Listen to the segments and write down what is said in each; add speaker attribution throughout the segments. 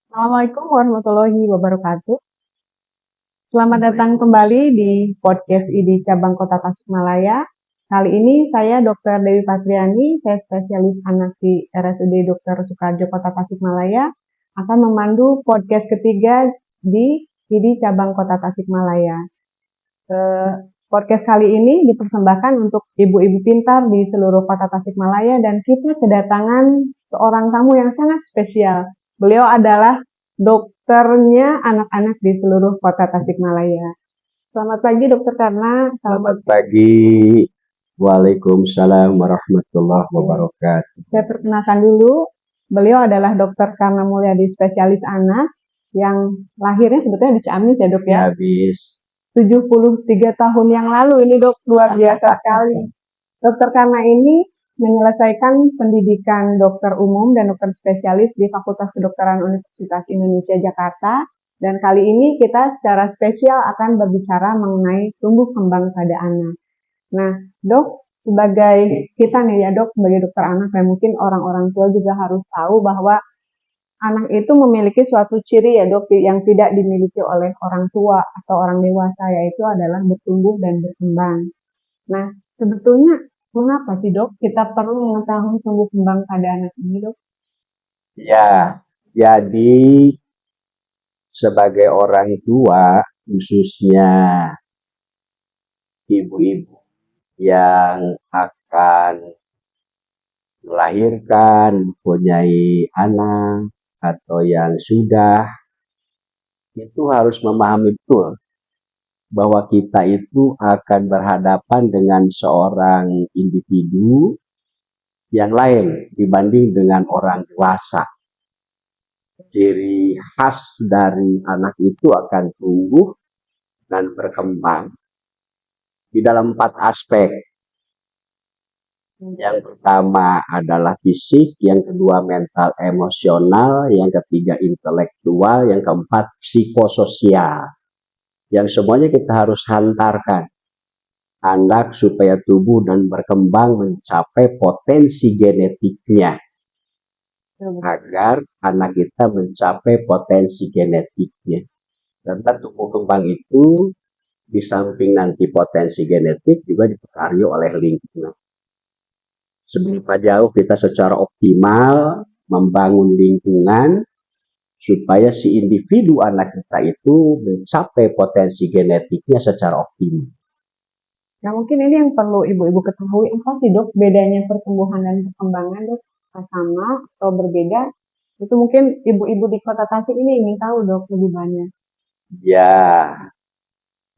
Speaker 1: Assalamualaikum warahmatullahi wabarakatuh. Selamat datang kembali di podcast ID Cabang Kota Tasikmalaya. Kali ini saya Dr. Dewi Patriani, saya spesialis anak di RSUD Dr. Soekarjo Kota Tasikmalaya, akan memandu podcast ketiga di ID Cabang Kota Tasikmalaya. Podcast kali ini dipersembahkan untuk ibu-ibu pintar di seluruh Kota Tasikmalaya dan kita kedatangan seorang tamu yang sangat spesial. Beliau adalah dokternya anak-anak di seluruh Kota Tasikmalaya. Selamat pagi Dokter Karna.
Speaker 2: Selamat pagi. Waalaikumsalam warahmatullahi wabarakatuh.
Speaker 1: Saya perkenalkan dulu, beliau adalah Dokter Karna Mulyadi, spesialis anak yang lahirnya sebetulnya di Ciamis ya Dok ya?
Speaker 2: Ciamis.
Speaker 1: 73 tahun yang lalu ini Dok, luar biasa sekali. Dokter Karna ini menyelesaikan pendidikan dokter umum dan dokter spesialis di Fakultas Kedokteran Universitas Indonesia Jakarta. Dan kali ini kita secara spesial akan berbicara mengenai tumbuh kembang pada anak. Nah, Dok, sebagai kita nih ya Dok, sebagai dokter anak, dan mungkin orang-orang tua juga harus tahu bahwa anak itu memiliki suatu ciri ya Dok, yang tidak dimiliki oleh orang tua atau orang dewasa, yaitu adalah bertumbuh dan berkembang. Nah, sebetulnya mengapa sih Dok kita perlu mengetahui tumbuh kembang pada anak ini Dok?
Speaker 2: Ya, jadi sebagai orang tua, khususnya ibu-ibu yang akan melahirkan, mempunyai anak, atau yang sudah, itu harus memahami betul bahwa kita itu akan berhadapan dengan seorang individu yang lain dibanding dengan orang dewasa. Ciri khas dari anak itu akan tumbuh dan berkembang di dalam 4 aspek. Yang pertama adalah fisik, yang kedua mental emosional, yang ketiga intelektual, yang keempat psikososial. Yang semuanya kita harus hantarkan anak supaya tumbuh dan berkembang mencapai potensi genetiknya, agar anak kita mencapai potensi genetiknya. Karena tumbuh kembang itu di samping nanti potensi genetik juga dipengaruhi oleh lingkungan. Seberapa jauh kita secara optimal membangun lingkungan supaya si individu anak kita itu mencapai potensi genetiknya secara optimal.
Speaker 1: Nah, mungkin ini yang perlu ibu-ibu ketahui, apa sih Dok bedanya pertumbuhan dan perkembangan Dok? Sama atau berbeda? Itu mungkin ibu-ibu di Kota Tasik ini ingin tahu Dok lebih banyak.
Speaker 2: Ya,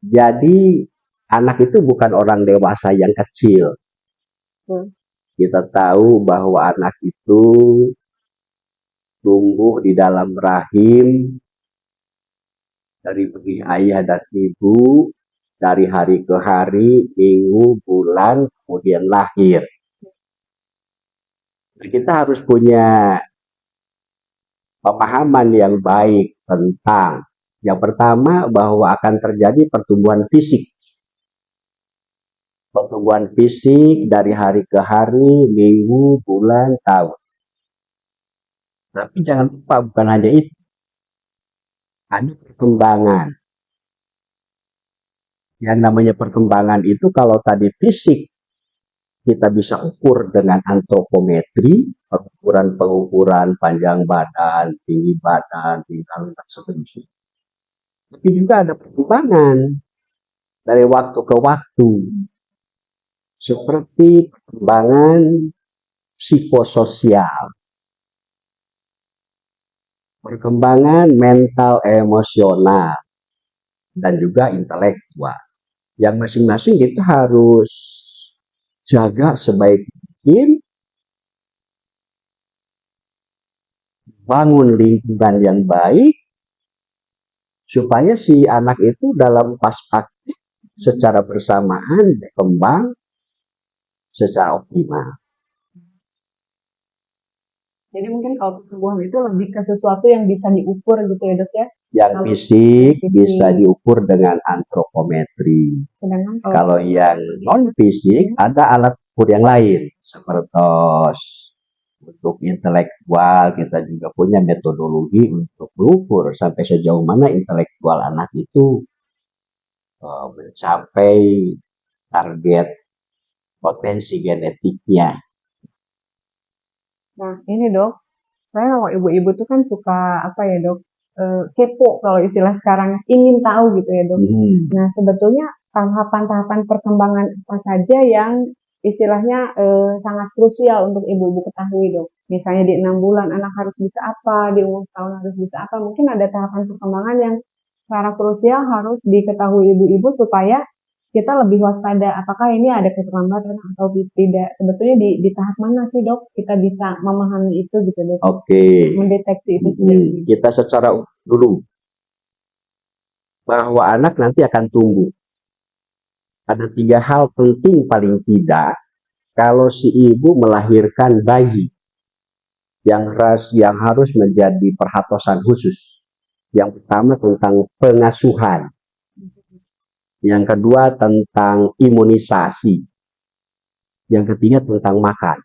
Speaker 2: jadi anak itu bukan orang dewasa yang kecil. Kita tahu bahwa anak itu tumbuh di dalam rahim dari benih ayah dan ibu, dari hari ke hari, minggu, bulan, kemudian lahir. Kita harus punya pemahaman yang baik tentang yang pertama bahwa akan terjadi pertumbuhan fisik. Pertumbuhan fisik dari hari ke hari, minggu, bulan, tahun. Tapi jangan lupa bukan hanya itu. Ada perkembangan. Yang namanya perkembangan itu kalau tadi fisik kita bisa ukur dengan antropometri, pengukuran panjang badan, tinggi badan, dan seterusnya. Tapi juga ada perkembangan dari waktu ke waktu. Seperti perkembangan psikososial, perkembangan mental emosional, dan juga intelektual. Yang masing-masing kita harus jaga sebaik mungkin, bangun lingkungan yang baik, supaya si anak itu dalam pas aktif secara bersamaan berkembang secara optimal.
Speaker 1: Jadi mungkin kalau pertumbuhan itu lebih ke sesuatu yang bisa diukur gitu ya Dok ya?
Speaker 2: Yang fisik bisa diukur dengan antropometri. Kalau yang non fisik ada alat ukur yang lain seperti untuk intelektual, kita juga punya metodologi untuk mengukur sampai sejauh mana intelektual anak itu mencapai target potensi genetiknya.
Speaker 1: Nah, ini dok, saya kalau ibu-ibu tuh kan suka apa ya dok, kepo kalau istilah sekarang, ingin tahu gitu ya dok. Nah, sebetulnya tahapan-tahapan perkembangan apa saja yang istilahnya sangat krusial untuk ibu-ibu ketahui dok. Misalnya di 6 bulan anak harus bisa apa, di umur setahun harus bisa apa. Mungkin ada tahapan perkembangan yang secara krusial harus diketahui ibu-ibu supaya kita lebih waspada. Apakah ini ada keterlambatan atau tidak? Sebetulnya di tahap mana sih dok kita bisa memahami itu gitu dok?
Speaker 2: Oke,
Speaker 1: Mendeteksi itu sendiri.
Speaker 2: kita secara dulu bahwa anak nanti akan tumbuh. Ada 3 hal penting paling tidak kalau si ibu melahirkan bayi yang harus menjadi perhatian khusus. Yang pertama tentang pengasuhan, yang kedua tentang imunisasi, yang ketiga tentang makan.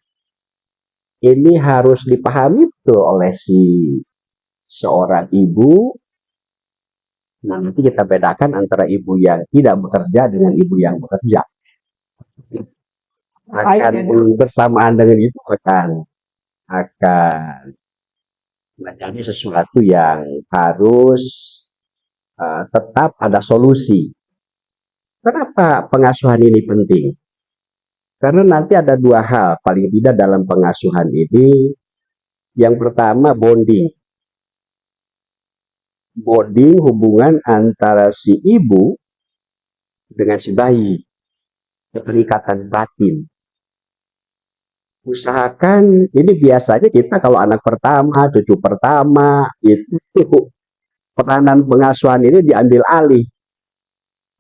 Speaker 2: Ini harus dipahami betul oleh seorang ibu. Nah, nanti kita bedakan antara ibu yang tidak bekerja dengan ibu yang bekerja. Bersamaan dengan itu akan menjadi sesuatu yang harus tetap ada solusi. Kenapa pengasuhan ini penting? Karena nanti ada 2 hal paling tidak dalam pengasuhan ini. Yang pertama bonding. Bonding hubungan antara si ibu dengan si bayi. Keterikatan batin. Usahakan, ini biasanya kita kalau anak pertama, cucu pertama, itu peranan pengasuhan ini diambil alih.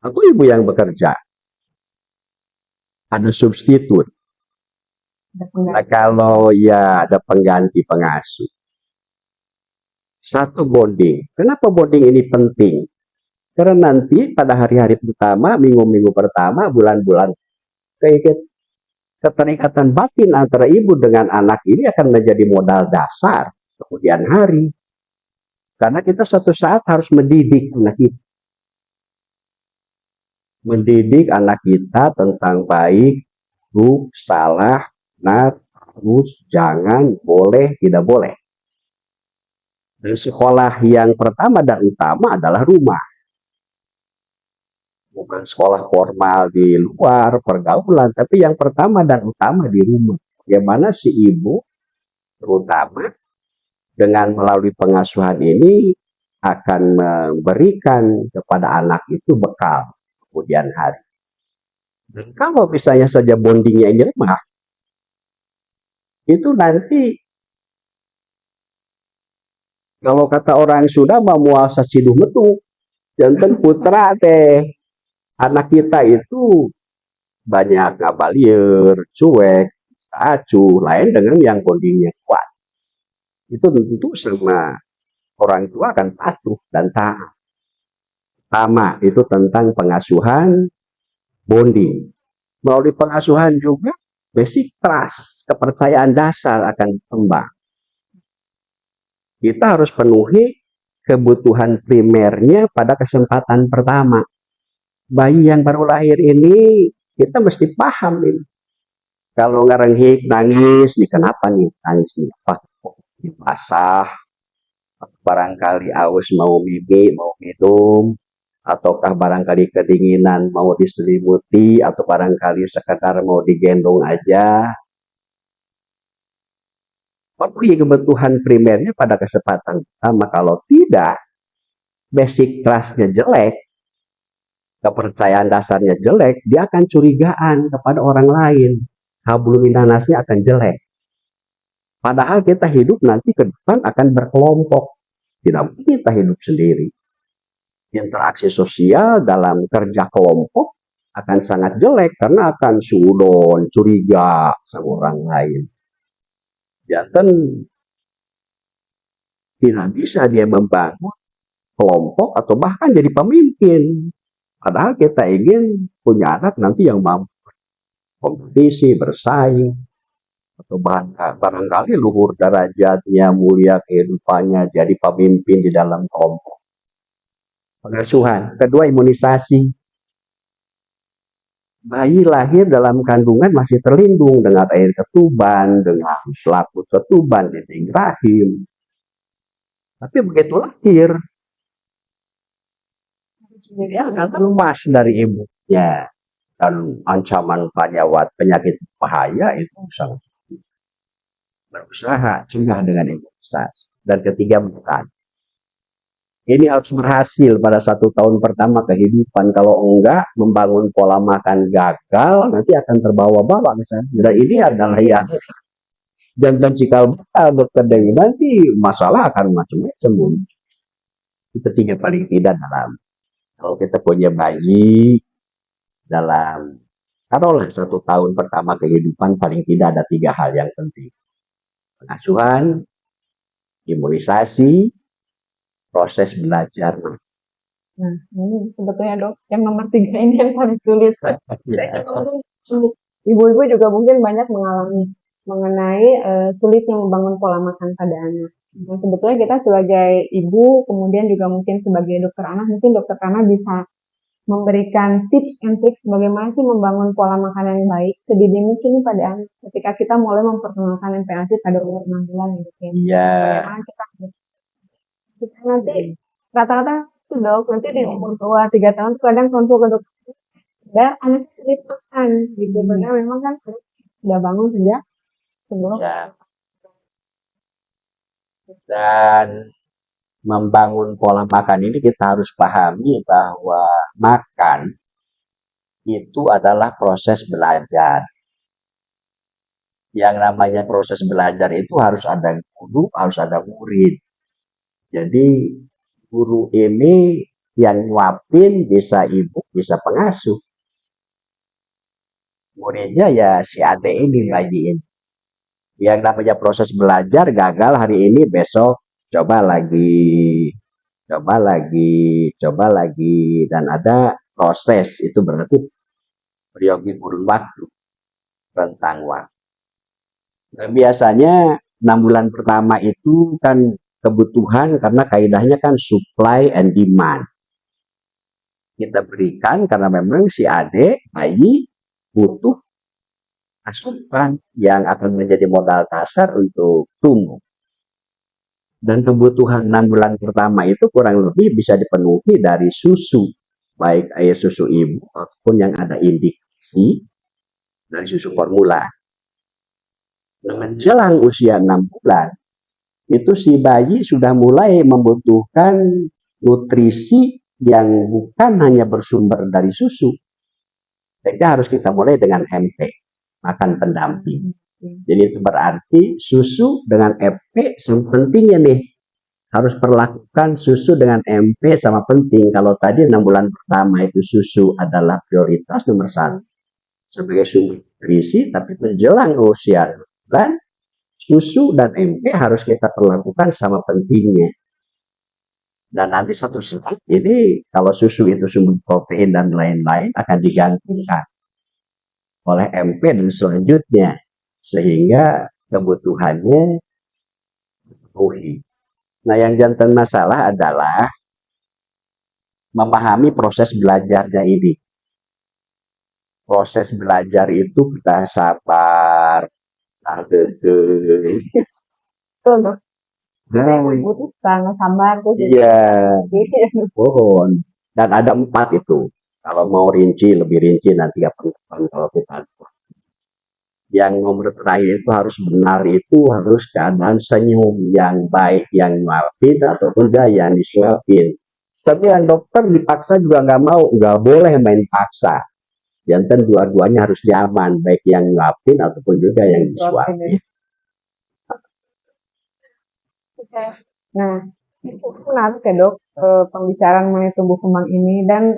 Speaker 2: Atau ibu yang bekerja. Ada substitut. Nah, kalau ya ada pengganti pengasuh. Satu bonding. Kenapa bonding ini penting? Karena nanti pada hari-hari pertama, minggu-minggu pertama, bulan-bulan, keterikatan batin antara ibu dengan anak ini akan menjadi modal dasar kemudian hari. Karena kita suatu saat harus mendidik anak kita. Mendidik anak kita tentang baik, buruk, salah, benar, harus, jangan, boleh, tidak boleh. Dan sekolah yang pertama dan utama adalah rumah. Bukan sekolah formal di luar, pergaulan, tapi yang pertama dan utama di rumah. Bagaimana si ibu, terutama dengan melalui pengasuhan ini, akan memberikan kepada anak itu bekal kemudian hari. Dan kalau misalnya saja bondingnya ini lemah, itu nanti kalau kata orang Sunda mau muasa ciduh metu, jantan putra teh anak kita itu banyak ngabalieur, cuek, acuh, lain dengan yang bondingnya kuat. Itu tentu sama orang tua akan patuh dan taat. Pertama, itu tentang pengasuhan, bonding. Melalui pengasuhan juga, basic trust, kepercayaan dasar akan berkembang. Kita harus penuhi kebutuhan primernya pada kesempatan pertama. Bayi yang baru lahir ini, kita mesti paham ini. Kalau ngerenghik, nangis, nih kenapa nih? Nangis nih, apa? Basah, barangkali aus mau minum, ataukah barangkali kedinginan mau diselimuti, atau barangkali sekedar mau digendong aja. Penuhi kebutuhan primernya pada kesempatan pertama. Kalau tidak, basic trust-nya jelek, kepercayaan dasarnya jelek, dia akan curigaan kepada orang lain. Hablum minanasnya akan jelek. Padahal kita hidup nanti ke depan akan berkelompok. Tidak mungkin kita hidup sendiri. Interaksi sosial dalam kerja kelompok akan sangat jelek karena akan sudon, curiga sama orang lain. Jantan tidak bisa dia membangun kelompok atau bahkan jadi pemimpin. Padahal kita ingin punya anak nanti yang mampu kompetisi, bersaing. atau barangkali luhur derajatnya, mulia kehidupannya, jadi pemimpin di dalam kelompok. Pengasuhan. Kedua, imunisasi. Bayi lahir dalam kandungan masih terlindung dengan air ketuban, dengan selaput ketuban, dinding rahim. Tapi begitu lahir, dia akan lemas dari ibunya. Dan ancaman penyakit bahaya itu sangat berusaha cegah dengan imunisasi. Dan ketiga, makan. Ini harus berhasil pada 1 tahun pertama kehidupan. Kalau enggak, membangun pola makan gagal, nanti akan terbawa-bawa misalnya. Dan ini adalah yang jantan cikal bakal, Dokter Dewi. Nanti masalah akan macam-macam. Itu tiga paling tidak dalam. Kalau kita punya bayi dalam, taruhlah 1 tahun pertama kehidupan, paling tidak ada 3 hal yang penting. Pengasuhan, imunisasi, proses belajar.
Speaker 1: Nah, ini sebetulnya dok, yang nomor 3 ini yang paling sulit. Ibu-ibu juga mungkin banyak mengalami mengenai sulitnya membangun pola makan pada anak. Nah, sebetulnya kita sebagai ibu, kemudian juga mungkin sebagai dokter anak, mungkin dokter anak bisa memberikan tips and tricks bagaimana sih membangun pola makan yang baik sedini mungkin pada anak ketika kita mulai memperkenalkan MPASI pada umur 6 bulan gitu ya.
Speaker 2: Iya.
Speaker 1: Bagaimana kita nanti rata-rata tuh dok, nanti di umur 2-3 tahun tuh kadang konsul ke dokter, dan anaknya sulit makan gitu, padahal memang kan harus sudah bangun sejak sebelum.
Speaker 2: Ya. Dan membangun pola makan ini kita harus pahami bahwa makan itu adalah proses belajar. Yang namanya proses belajar itu harus ada guru, harus ada murid. Jadi guru ini yang nyuapin bisa ibu, bisa pengasuh. Muridnya ya si adik ini, bayi ini. Yang namanya proses belajar gagal hari ini, besok coba lagi, dan ada proses. Itu berarti periode kurun waktu, rentang waktu. Nah, biasanya 6 bulan pertama itu kan kebutuhan, karena kaidahnya kan supply and demand. Kita berikan karena memang si adik, bayi, butuh asupan yang akan menjadi modal dasar untuk tumbuh. Dan kebutuhan 6 bulan pertama itu kurang lebih bisa dipenuhi dari susu, baik air susu ibu ataupun yang ada indikasi dari susu formula. Nah, menjelang usia 6 bulan, itu si bayi sudah mulai membutuhkan nutrisi yang bukan hanya bersumber dari susu. Sehingga harus kita mulai dengan MP, makan pendamping. Jadi itu berarti susu dengan MP sama pentingnya nih. Harus perlakukan susu dengan MP sama penting. Kalau tadi 6 bulan pertama itu susu adalah prioritas nomor 1 sebagai sumber nutrisi, tapi menjelang usia 6 bulan, susu dan MP harus kita perlakukan sama pentingnya. Dan nanti satu saat ini kalau susu itu sumber protein dan lain-lain akan digantikan oleh MP dan selanjutnya, sehingga kebutuhannya dipenuhi. Nah, yang jantan masalah adalah memahami proses belajarnya ini. Proses belajar itu kita sabar,
Speaker 1: Betul dok. Ibu tuh sangat sabar tuh.
Speaker 2: Iya, pohon. Dan ada 4 itu. Kalau mau rinci, lebih rinci nanti kapan kalau kita. Yang nomor terakhir itu harus benar, itu harus keadaan senyum yang baik, yang nyuapin ataupun dia yang disuapin. Tapi yang dokter dipaksa juga nggak mau, nggak boleh main paksa. Jantan dua-duanya harus nyaman, baik yang nyuapin ataupun juga yang disuapin.
Speaker 1: Nah, itu menarik ya dok, pembicaraan mengenai tumbuh kembang ini, dan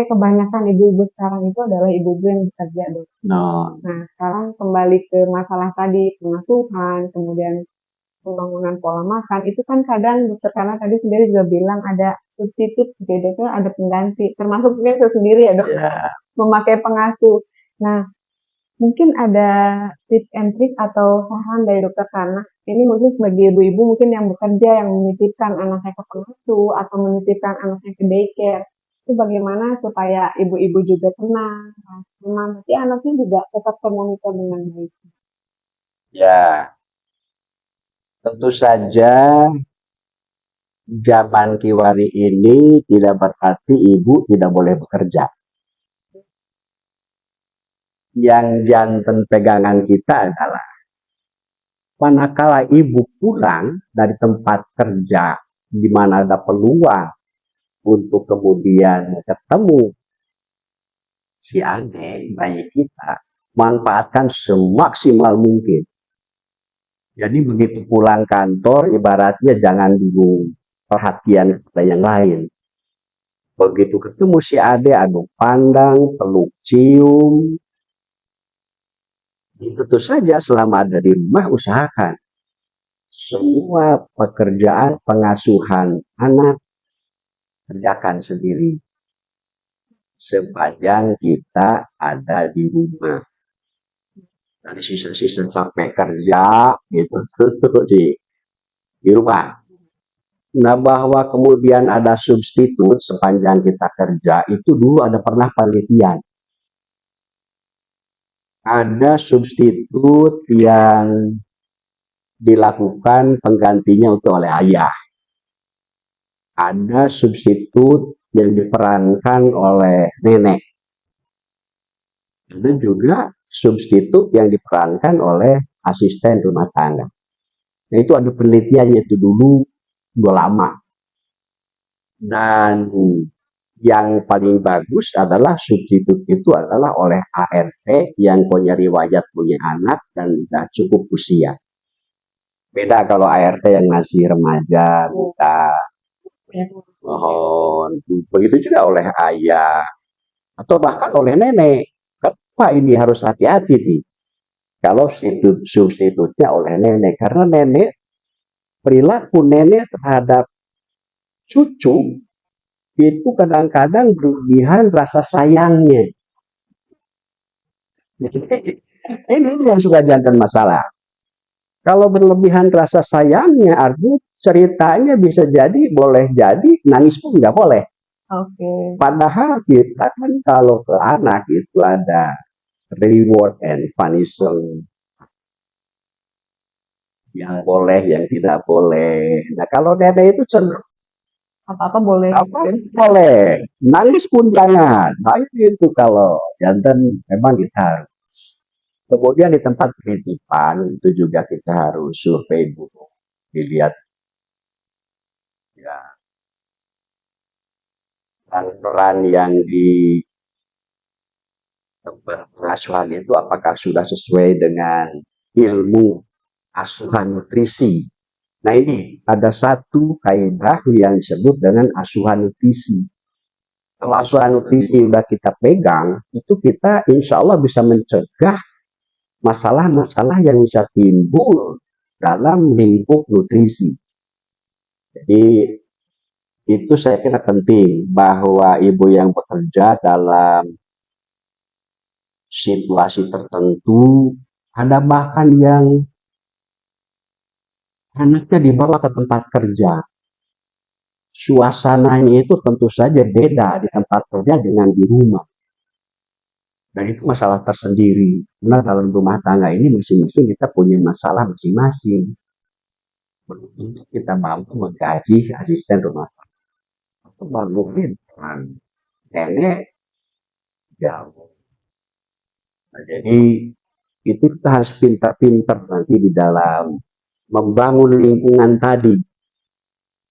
Speaker 1: kebanyakan ibu-ibu sekarang itu adalah ibu-ibu yang bekerja dok.
Speaker 2: Nah,
Speaker 1: Sekarang kembali ke masalah tadi, pengasuhan, kemudian pembangunan pola makan, itu kan kadang dokter karena tadi sendiri juga bilang ada substitut, gitu, ada pengganti, termasuk mungkin saya sendiri ya dok,
Speaker 2: ya,
Speaker 1: memakai pengasuh. Nah, Mungkin ada tips and trick atau saran dari dokter Kana. Ini khusus bagi ibu-ibu mungkin yang bekerja yang menitipkan anaknya ke pengasuh atau menitipkan anaknya ke daycare. Itu bagaimana supaya ibu-ibu juga tenang, aman, tapi anaknya juga tetap termonitor dengan baik.
Speaker 2: Ya, tentu saja zaman kiwari ini tidak berarti ibu tidak boleh bekerja. Yang jantan pegangan kita adalah manakala ibu pulang dari tempat kerja di mana ada peluang untuk kemudian ketemu si adik bayi kita, manfaatkan semaksimal mungkin. Jadi begitu pulang kantor, ibaratnya jangan dulu perhatian kepada yang lain. Begitu ketemu si adik, adu pandang, peluk cium. Tentu saja selama ada di rumah usahakan semua pekerjaan pengasuhan anak kerjakan sendiri sepanjang kita ada di rumah. Dari sisa-sisa sampai kerja gitu di rumah. Nah, bahwa kemudian ada substitut sepanjang kita kerja itu dulu ada pernah penelitian. Ada substitut yang dilakukan penggantinya untuk oleh ayah. Ada substitut yang diperankan oleh nenek. Ada juga substitut yang diperankan oleh asisten rumah tangga. Nah, itu ada penelitiannya itu dulu udah lama. Dan yang paling bagus adalah substitut itu adalah oleh ART yang punya riwayat punya anak dan sudah cukup usia. Beda kalau ART yang masih remaja, muda, mohon. Begitu juga oleh ayah atau bahkan oleh nenek. Kenapa ini harus hati-hati nih? Kalau substitutnya oleh nenek, karena nenek perilaku nenek terhadap cucu itu kadang-kadang berlebihan rasa sayangnya. Ini yang suka jantan masalah. Kalau berlebihan rasa sayangnya, artinya ceritanya bisa jadi, boleh jadi, nangis pun nggak boleh.
Speaker 1: Oke.
Speaker 2: Padahal kita kan kalau ke anak itu ada reward and punishment. Yang boleh, yang tidak boleh. Nah, kalau nenek itu cenderung
Speaker 1: Apa-apa boleh.
Speaker 2: apa boleh, nangis pun jangan. Nah, itu kalau jantan memang kita harus. Kemudian di tempat penitipan itu juga kita harus survei dulu, dilihat ya peran yang di tempat pengasuhan itu apakah sudah sesuai dengan ilmu asuhan nutrisi. Nah, ini ada satu kaidah yang disebut dengan asuhan nutrisi. Kalau asuhan nutrisi sudah kita pegang, itu kita insya Allah bisa mencegah masalah-masalah yang bisa timbul dalam lingkup nutrisi. Jadi itu saya kira penting bahwa ibu yang bekerja dalam situasi tertentu, ada bahkan yang anaknya dibawa ke tempat kerja. Suasananya itu tentu saja beda di tempat kerja dengan di rumah. Dan itu masalah tersendiri. Karena dalam rumah tangga ini masing-masing kita punya masalah masing-masing. Belum tentu kita mampu menggaji asisten rumah tangga. Atau mungkin nenek jauh. Nah, jadi itu kita harus pintar-pintar nanti di dalam membangun lingkungan tadi.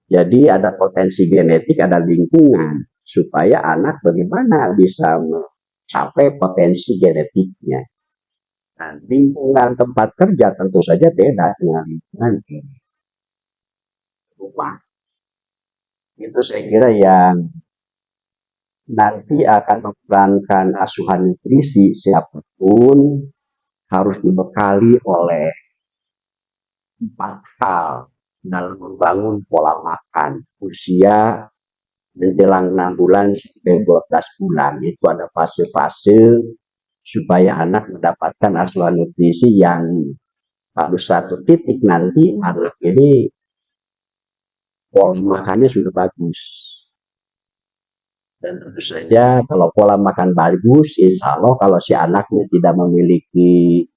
Speaker 2: Jadi ada potensi genetik, ada lingkungan. Supaya anak bagaimana bisa mencapai potensi genetiknya. Nah, lingkungan tempat kerja tentu saja beda dengan lingkungan rumah. Itu saya kira yang nanti akan memerankan asuhan nutrisi siapapun harus dibekali oleh 4 hal dalam membangun pola makan usia menjelang 6 bulan sampai 12 bulan. Itu ada fase-fase supaya anak mendapatkan asupan nutrisi yang pada satu titik nanti anak ini pola makannya sudah bagus. Dan tentu saja kalau pola makan bagus, insya Allah kalau si anaknya tidak memiliki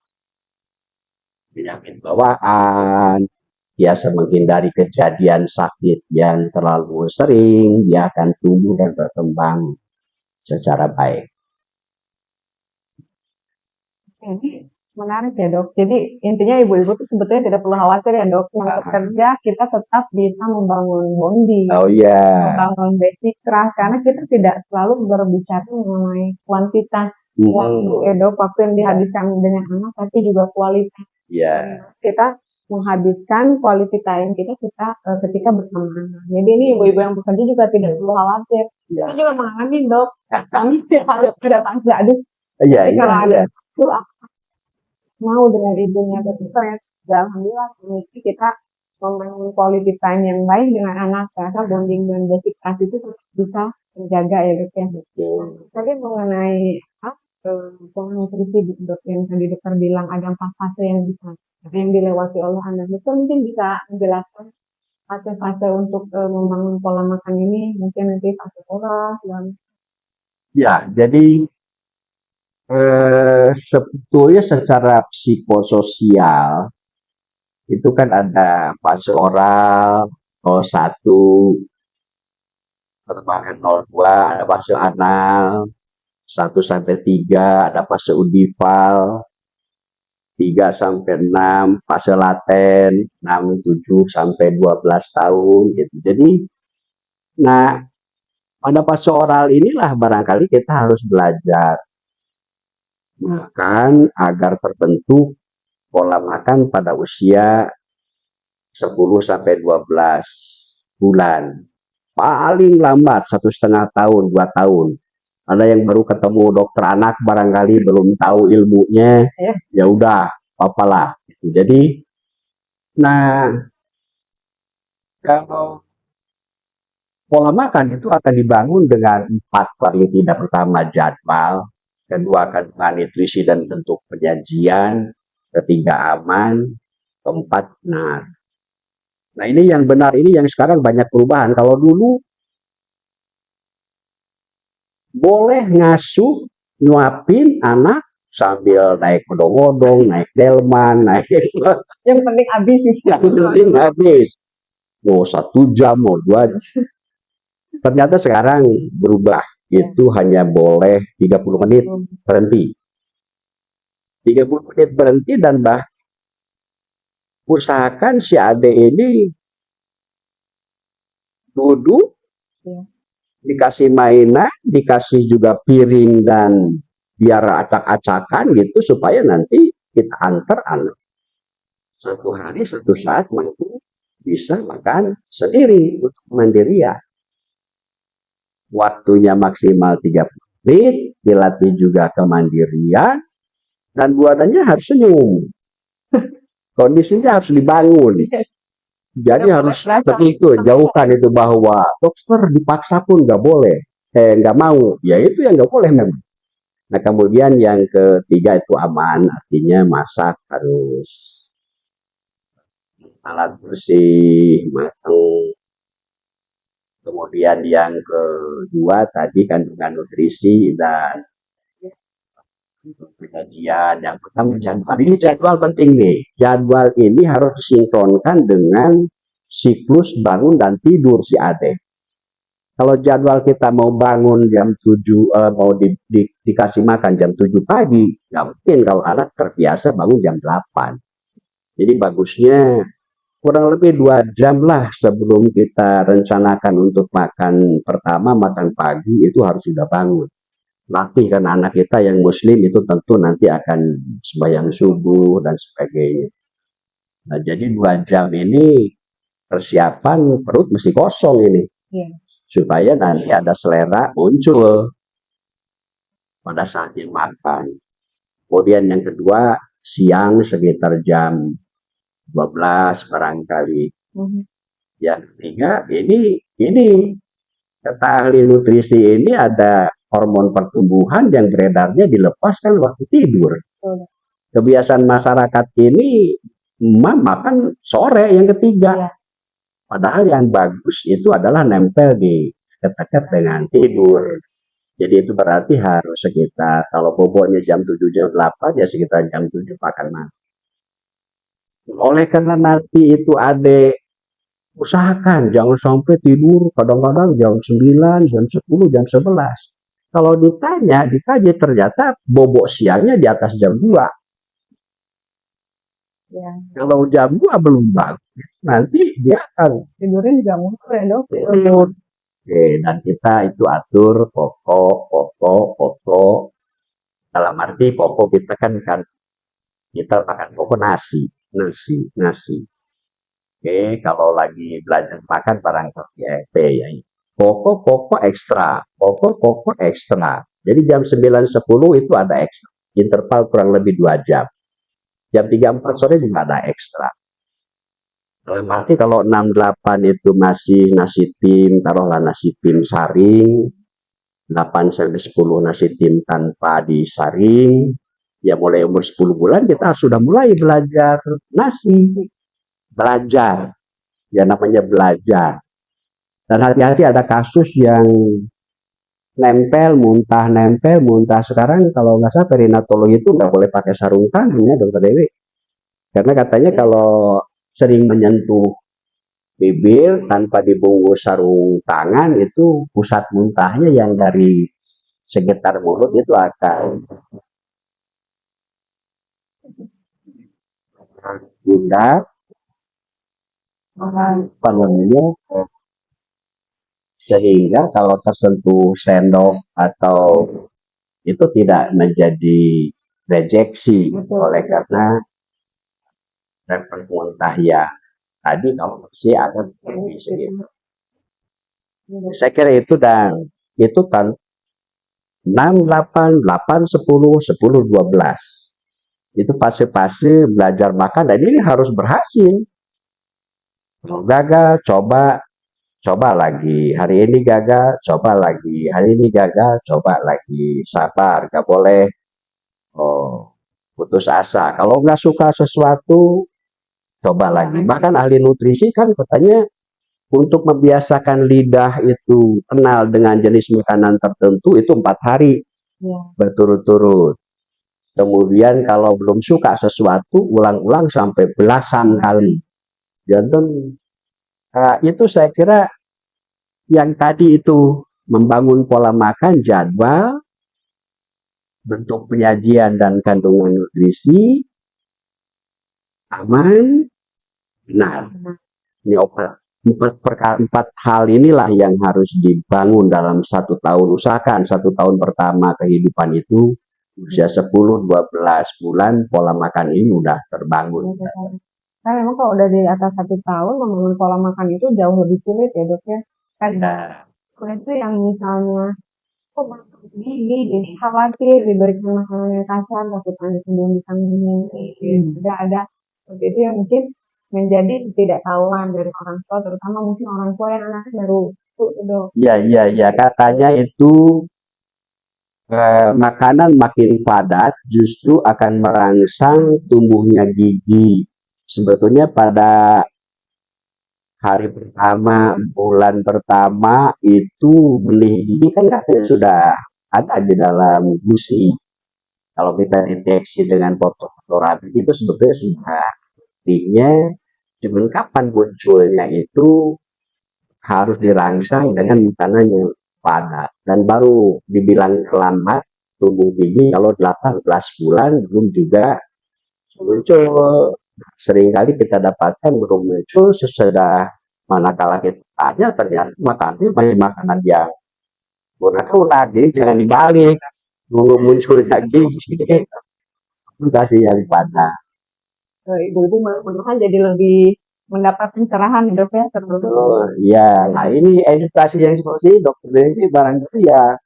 Speaker 2: penyakit bawaan, biasa menghindari kejadian sakit yang terlalu sering, dia akan tumbuh dan berkembang secara baik.
Speaker 1: Ini menarik ya dok. Jadi intinya ibu-ibu tuh sebetulnya tidak perlu khawatir ya dok. Yang bekerja kita tetap bisa membangun bonding,
Speaker 2: Oh iya,
Speaker 1: membangun basic trust. Karena kita tidak selalu berbicara mengenai kuantitas waktu ya dok. Waktu yang dihabiskan dengan anak, tapi juga kualitas.
Speaker 2: iya,
Speaker 1: Kita menghabiskan quality time kita ketika bersama anak. Jadi ini ibu-ibu yang bekerja juga tidak perlu khawatir.
Speaker 2: iya,
Speaker 1: Saya juga mengalami dok. Kami harus beradaptasi. Aduh,
Speaker 2: iya,
Speaker 1: kalau
Speaker 2: iya,
Speaker 1: ada mau dengan ibunya tapi ternyata alhamdulillah mesti kita membangun quality time yang baik dengan anak karena bonding dan basic trust itu bisa terjaga ya dok ya. Tadi mengenai pola nutrisi dok yang tadi dokter bilang ada 4 fase yang bisa yang dilewati oleh anak. Dokter mungkin bisa menjelaskan fase-fase untuk membangun pola makan ini mungkin nanti fase oral dan
Speaker 2: ya. Jadi sebetulnya secara psikososial itu kan ada fase oral 01 atau bahkan 02, ada fase anal 1 sampai 3, ada fase udival 3 sampai 6, fase laten 6, 7 sampai 12 tahun gitu. Jadi nah pada fase oral inilah barangkali kita harus belajar makan agar terbentuk pola makan pada usia 10 sampai 12 bulan. Paling lambat 1,5 tahun, 2 tahun. Ada yang baru ketemu dokter anak barangkali belum tahu ilmunya, ya udah, apalah. Jadi, nah kalau pola makan itu akan dibangun dengan 4 paling tidak. Pertama jadwal, kedua kandungan nutrisi dan bentuk penyajian, ketiga aman, keempat benar. Nah ini yang benar, ini yang sekarang banyak perubahan. Kalau dulu boleh ngasuh, nyuapin anak sambil naik odong-odong, naik delman, naik
Speaker 1: yang penting habis sih.
Speaker 2: yang penting habis. Mau 1 jam, mau 2 jam. Ternyata sekarang berubah. Itu hanya boleh 30 menit berhenti. 30 menit berhenti dan usahakan si adik ini duduk, dikasih mainan, dikasih juga piring dan biar acak-acakan gitu supaya nanti kita antar anak. 1 hari 1 saat mampu bisa makan sendiri untuk mandirian. Waktunya maksimal 30 menit, dilatih juga kemandirian, dan buatannya harus senyum. Kondisinya harus dibangun. Jadi harus terikut, jauhkan itu bahwa dokter dipaksa pun nggak boleh, nggak mau. Ya itu yang nggak boleh memang. Nah kemudian yang ketiga itu aman, artinya masak harus alat bersih, matang. Kemudian yang kedua tadi kandungan nutrisi dan penyajian. Yang pertama jadwal. Ini jadwal penting nih. Jadwal ini harus disinkronkan dengan siklus bangun dan tidur si adik. Kalau jadwal kita mau bangun jam 7, mau dikasih makan jam 7 pagi, nggak mungkin kalau anak terbiasa bangun jam 8. Jadi bagusnya kurang lebih 2 jam lah sebelum kita rencanakan untuk makan pertama, makan pagi, itu harus sudah bangun. Latih kan anak kita yang muslim itu tentu nanti akan sembahyang subuh dan sebagainya. Nah jadi 2 jam ini persiapan perut mesti kosong ini. Supaya nanti ada selera muncul pada saat yang makan. Kemudian yang kedua siang sekitar jam 12 barangkali. Yang ketiga ini kata ahli nutrisi ini ada hormon pertumbuhan yang beredarnya dilepaskan waktu tidur.
Speaker 1: Betul.
Speaker 2: Kebiasaan masyarakat ini makan sore yang ketiga.
Speaker 1: Iya.
Speaker 2: Padahal yang bagus itu adalah nempel di dekat dengan tidur. Jadi itu berarti harus sekitar, kalau boboknya jam 7 jam 8 ya sekitar jam 7 makan malam. Oleh karena nanti itu adek, usahakan jangan sampai tidur kadang-kadang jam 9, jam 10, jam 11. Kalau ditanya, dikaji ternyata bobok siangnya di atas jam 2.
Speaker 1: Ya.
Speaker 2: Kalau jam 2 belum bagus, nanti dia akan
Speaker 1: Tidurnya juga mundur ya dok.
Speaker 2: tidur. Oke, dan kita itu atur pokok. Dalam arti pokok kita kan kita makan pokok nasi. Oke, kalau lagi belajar makan barang TP ya. Pokok ekstra. Jadi jam 9.10 itu ada ekstra. Interval kurang lebih 2 jam. Jam 3-4 sore juga ada ekstra. Dalam arti kalau 6-8 itu masih nasi tim, taruhlah nasi tim saring, 8-10 nasi tim tanpa disaring, ya mulai umur 10 bulan kita sudah mulai belajar nasi. Belajar. Ya namanya belajar. Dan hati-hati ada kasus yang nempel, muntah. Sekarang kalau nggak salah perinatologi itu nggak boleh pakai sarung tangan ya dokter Dewi. Karena katanya kalau sering menyentuh bibir tanpa dibungkus sarung tangan itu pusat muntahnya yang dari sekitar mulut itu akan pindah apa namanya, sehingga kalau tersentuh sendok atau itu tidak menjadi rejeksi. Oleh karena refleks muntah ya tadi kalau masih ada lebih sedikit. Saya kira itu dan itu kan 6, 8, 10, 12. Itu fase-fase belajar makan dan ini harus berhasil. Kalau gagal, coba lagi. Hari ini gagal, coba lagi. Hari ini gagal, coba lagi. Sabar, gak boleh putus asa. Kalau nggak suka sesuatu, coba lagi. Bahkan ahli nutrisi kan katanya untuk membiasakan lidah itu kenal dengan jenis makanan tertentu itu 4 hari berturut-turut. Kemudian kalau belum suka sesuatu, ulang-ulang sampai belasan kali. Jangan itu saya kira yang tadi itu membangun pola makan, jadwal, bentuk penyajian dan kandungan nutrisi, aman, benar. Ini empat hal inilah yang harus dibangun dalam 1 tahun. Usahakan 1 tahun pertama kehidupan itu usia 10-12 bulan pola makan ini udah terbangun.
Speaker 1: Kan memang kalau udah di atas 1 tahun membangun pola makan itu jauh lebih sulit ya dok ya. Kan itu yang misalnya kok makan gini khawatir diberikan makanan yang kasar takut anak belum bisa minum. Ada seperti itu yang mungkin menjadi ketidaktahuan dari orang tua, terutama mungkin orang tua yang anaknya baru susu dok.
Speaker 2: Iya, katanya itu makanan makin padat justru akan merangsang tumbuhnya gigi. Sebetulnya pada hari pertama, bulan pertama itu benih gigi kan katanya sudah ada di dalam gusi. Kalau kita deteksi dengan fotografi itu sebetulnya sudah artinya, cuman kapan munculnya itu harus dirangsang dengan makanan yang padat dan baru dibilang terlambat tumbuh gigi kalau 18 bulan belum juga muncul. Seringkali kita dapatkan belum muncul sesudah manakala kita tanya ternyata makannya masih makanan yang lunak, jadi jangan dibalik dulu munculnya gigi kasih yang padat.
Speaker 1: Ibu-ibu mudah-mudahan jadi lebih mendapat pencerahan dok ya seperti itu.
Speaker 2: Ya, nah ini edukasi yang seperti ini dokter ini barangkali ya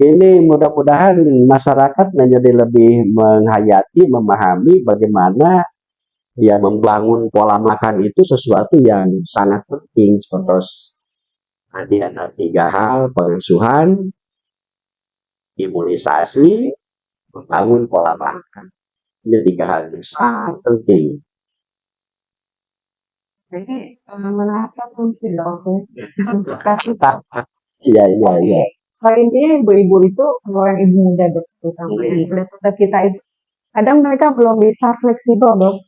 Speaker 2: ini mudah-mudahan masyarakat menjadi lebih menghayati, memahami bagaimana ya membangun pola makan itu sesuatu yang sangat penting. Seperti tadi ada 3 hal, pengasuhan, imunisasi, membangun pola makan. Ini 3 hal yang sangat penting.
Speaker 1: Jadi menanyakan fungsi dok.
Speaker 2: Iya, iya, iya.
Speaker 1: Intinya ibu-ibu itu, kalau yang ibu muda dok, terutama daripada kita itu, kadang mereka belum bisa fleksibel dok.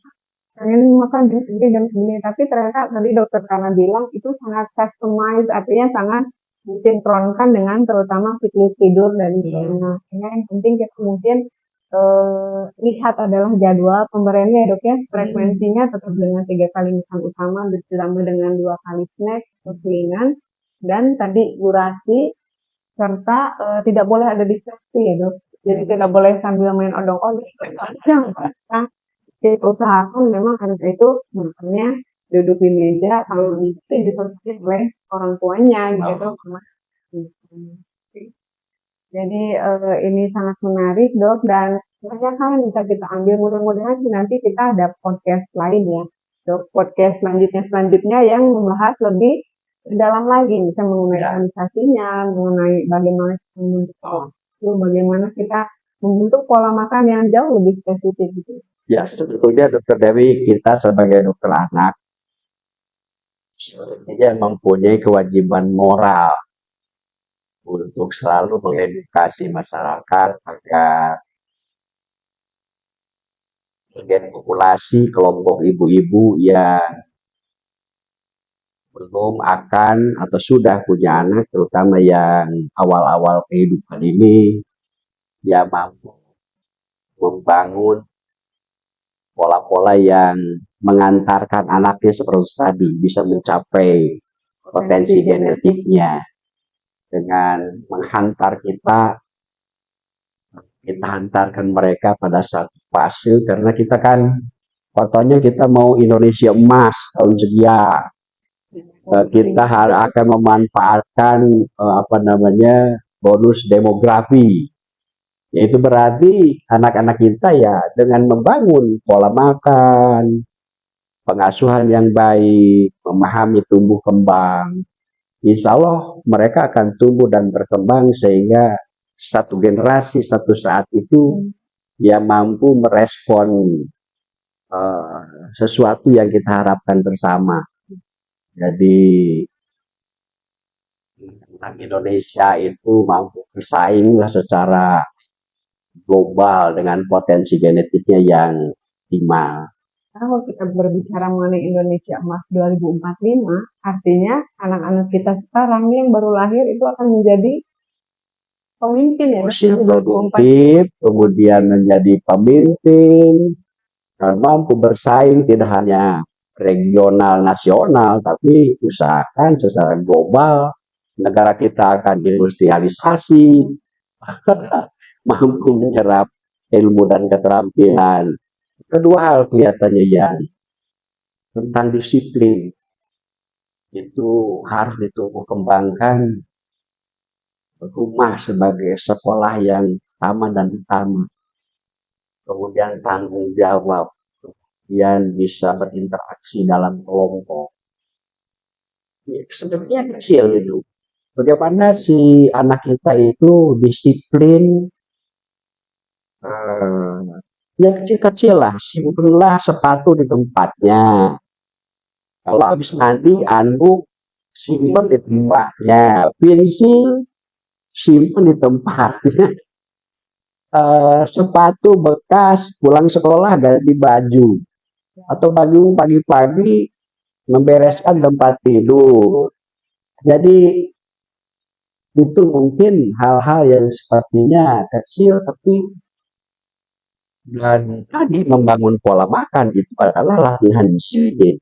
Speaker 1: Pengen makan jam segini, tapi ternyata tadi dokter Kana bilang itu sangat customize, artinya sangat disinkronkan dengan terutama siklus tidur dari si anak. Sehingga yang penting kita mungkin lihat adalah jadwal pemberiannya ya dok ya, frekuensinya tetap dengan 3 kali makan utama ditambah dengan 2 kali snack atau selingan, dan tadi durasi serta tidak boleh ada distraksi ya dok. Jadi tidak boleh sambil main odong-odong. Nah, jadi usahakan memang anak itu makannya duduk di meja, kalau bisa disertai oleh orang tuanya gitu. Jadi ini sangat menarik dok, dan banyak hal yang bisa kita ambil. Mudah-mudahan sih nanti kita ada podcast lain ya dok, podcast selanjutnya yang membahas lebih dalam lagi, bisa mengenai organisasinya, mengenai bagaimana kita membentuk bagaimana kita membentuk pola makan yang jauh lebih spesifik gitu.
Speaker 2: Ya, sebetulnya Dokter Dewi, kita sebagai dokter anak sebetulnya mempunyai kewajiban moral untuk selalu mengedukasi masyarakat agar bagian populasi kelompok ibu-ibu yang belum akan atau sudah punya anak, terutama yang awal-awal kehidupan ini, ya mampu membangun pola-pola yang mengantarkan anaknya seperti tadi bisa mencapai potensi genetiknya dengan menghantar kita hantarkan mereka pada satu fase, karena kita kan fotonya kita mau Indonesia emas tahun sekian. Kita akan memanfaatkan bonus demografi, yaitu berarti anak-anak kita ya dengan membangun pola makan, pengasuhan yang baik, memahami tumbuh kembang, insya Allah mereka akan tumbuh dan berkembang sehingga satu generasi satu saat itu ya mampu merespon sesuatu yang kita harapkan bersama. Jadi anak Indonesia itu mampu bersaing secara global dengan potensi genetiknya yang optimal.
Speaker 1: Kalau kita berbicara mengenai Indonesia Emas 2045, artinya anak-anak kita sekarang yang baru lahir itu akan menjadi pemimpin ya.
Speaker 2: Produktif, kemudian menjadi pemimpin, dan mampu bersaing tidak hanya regional nasional, tapi usahakan secara global negara kita akan industrialisasi, mampu menyerap ilmu dan keterampilan. Kedua hal kelihatannya yang tentang disiplin itu harus ditumbuh kembangkan. Rumah sebagai sekolah yang aman dan utama, kemudian tanggung jawab, kemudian bisa berinteraksi dalam kelompok. Ya, sebenarnya kecil itu. Bagaimana si anak kita itu disiplin, yang kecil-kecil lah, simpenlah sepatu di tempatnya. Kalau habis mandi, anduk simpen di tempatnya, pensil simpen di tempatnya. Sepatu bekas pulang sekolah ganti baju, atau pagi-pagi membereskan tempat tidur. Jadi itu mungkin hal-hal yang sepertinya kecil, tapi dan tadi membangun pola makan itu adalah latihan disiplin.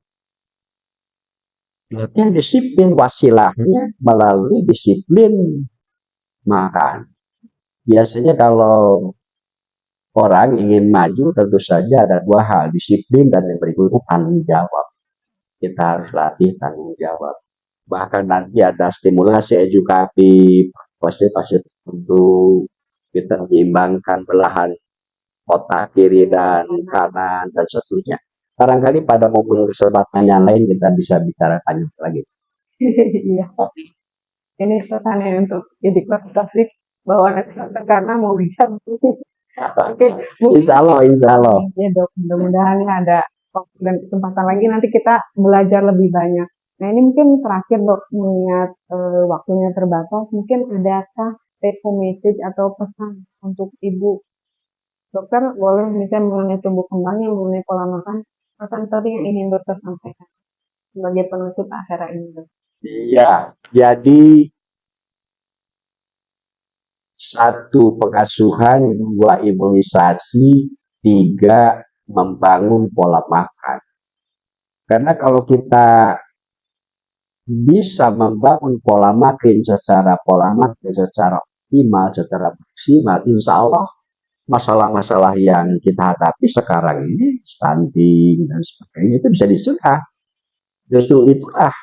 Speaker 2: Latihan disiplin wasilahnya melalui disiplin makan. Biasanya kalau orang ingin maju tentu saja ada dua hal, disiplin dan yang berikutnya tanggung jawab. Kita harus latih tanggung jawab. Bahkan nanti ada stimulasi edukatif, pasti tertentu, kita menyeimbangkan belahan otak kiri dan kanan dan seterusnya. Barangkali pada momen kesempatan yang lain kita bisa bicarakan lagi.
Speaker 1: Iya. Ini pesannya untuk jadi klasik bahwa nanti dokter karena mau bicara. Oke,
Speaker 2: Insya Allah, insya Allah.
Speaker 1: ya dok, mudah-mudahan ya ada waktu dan kesempatan lagi nanti kita belajar lebih banyak. Nah ini mungkin terakhir dok, mengingat waktunya terbatas, mungkin adakah take home message atau pesan untuk ibu dokter, boleh misalnya mengenai tumbuh kembangnya, mengenai pola makan, pesan tadi yang ingin dokter sampaikan sebagai penutup acara ini dok.
Speaker 2: Iya, jadi satu pengasuhan, dua imunisasi, tiga membangun pola makan. Karena kalau kita bisa membangun pola makan secara optimal, secara maksimal, insya Allah masalah-masalah yang kita hadapi sekarang ini, stunting dan sebagainya, itu bisa dicegah. Justru itulah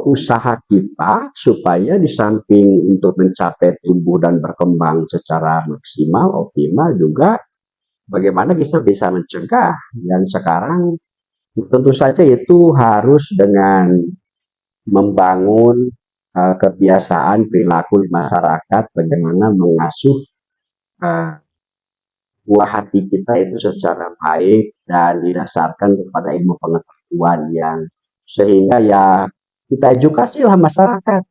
Speaker 2: usaha kita supaya di samping untuk mencapai tumbuh dan berkembang secara maksimal, optimal juga bagaimana kita bisa mencegah yang sekarang tentu saja itu harus dengan membangun kebiasaan perilaku di masyarakat, bagaimana mengasuh buah hati kita itu secara baik dan didasarkan kepada ilmu pengetahuan yang sehingga ya kita edukasilah masyarakat.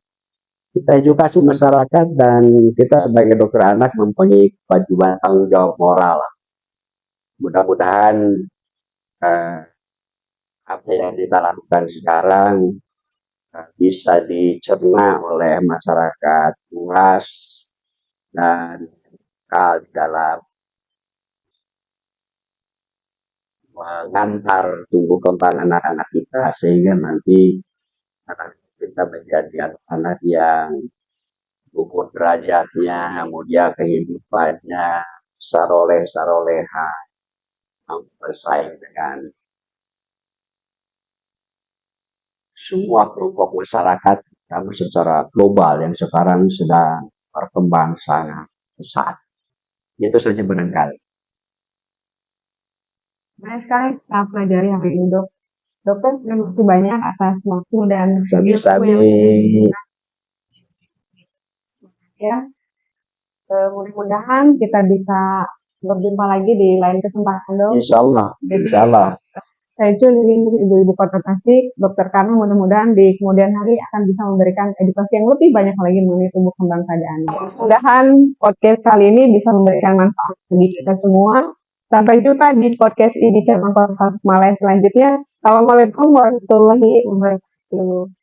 Speaker 2: Kita edukasi masyarakat dan kita sebagai dokter anak mempunyai kewajiban tanggung jawab moral. Mudah-mudahan apa yang kita lakukan sekarang bisa dicerna oleh masyarakat luas dan dalam mengantar tumbuh kembang anak-anak kita sehingga nanti anak kita menjadi anak-anak yang ukur derajatnya, kemudian kehidupannya, saroleha, bersaing dengan semua kelompok masyarakat, terutama secara global yang sekarang sedang berkembang sangat pesat. Itu saja barangkali.
Speaker 1: Banyak sekali kita pelajari hari ini dok. Dokter, terima kasih banyak atas waktu dan
Speaker 2: Sami-sami.
Speaker 1: Ya. Mudah-mudahan kita bisa berjumpa lagi di lain kesempatan dok.
Speaker 2: Insya Allah, insya Allah.
Speaker 1: Stay tune ini untuk ibu-ibu Kota Tasik, Dokter Karna mudah-mudahan di kemudian hari akan bisa memberikan edukasi yang lebih banyak lagi mengenai tumbuh kembang pada anak. Mudah-mudahan podcast kali ini bisa memberikan manfaat bagi kita semua. Sampai jumpa di podcast ini cabang Kota Tasikmalaya selanjutnya. Assalamualaikum warahmatullahi wabarakatuh.